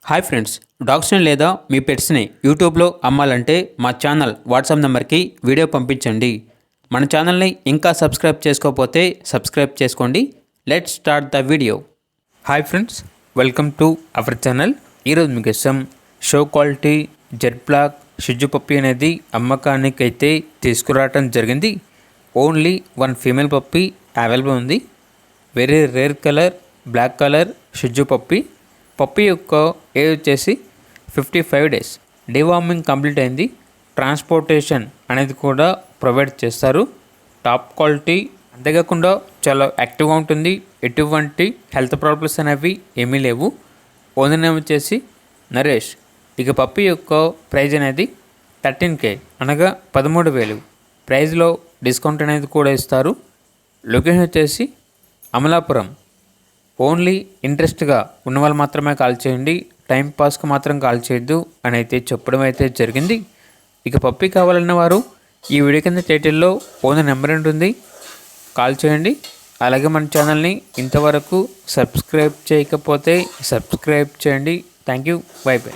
Hi friends, డాగ్స్ని లేదా మీ పెట్స్ని యూట్యూబ్లో అమ్మాలంటే మా ఛానల్ వాట్సాప్ నెంబర్కి వీడియో పంపించండి. మన ఛానల్ని ఇంకా సబ్స్క్రైబ్ చేసుకోకపోతే సబ్స్క్రైబ్ చేసుకోండి. Let's start the video. Hi friends, welcome to our channel. ఈరోజు మీకు ఇష్టం షో క్వాలిటీ జెడ్ బ్లాక్ షిజు పప్పీ అనేది అమ్మకానికి అయితే తీసుకురావటం జరిగింది. Only one female puppy available ఉంది. Very rare colour black colour షిజు పప్పీ. పప్పీ యొక్క ఏజ్ వచ్చేసి 55 days. డివార్మింగ్ కంప్లీట్ అయింది. ట్రాన్స్పోర్టేషన్ అనేది కూడా ప్రొవైడ్ చేస్తారు. టాప్ క్వాలిటీ, అంతేకాకుండా చాలా యాక్టివ్గా ఉంటుంది. ఎటువంటి హెల్త్ ప్రాబ్లమ్స్ అనేవి ఏమీ లేవు. ఓనర్ నేమ్ వచ్చేసి నరేష్. ఇక పప్పీ యొక్క ప్రైజ్ అనేది 13K అనగా 13,000. ప్రైజ్లో డిస్కౌంట్ అనేది కూడా ఇస్తారు. లొకేషన్ వచ్చేసి అమలాపురం. ఓన్లీ ఇంట్రెస్ట్గా ఉన్న వాళ్ళు మాత్రమే కాల్ చేయండి, టైం పాస్కి మాత్రం కాల్ చేయొద్దు అని అయితే చెప్పడం అయితే జరిగింది. ఇక పప్పీ కావాలన్న వారు ఈ వీడియో కింద టైటిల్లో ఓనర్ నెంబర్ ఉంటుంది, కాల్ చేయండి. అలాగే మన ఛానల్ని ఇంతవరకు సబ్స్క్రైబ్ చేయకపోతే సబ్స్క్రైబ్ చేయండి. Thank you. By by.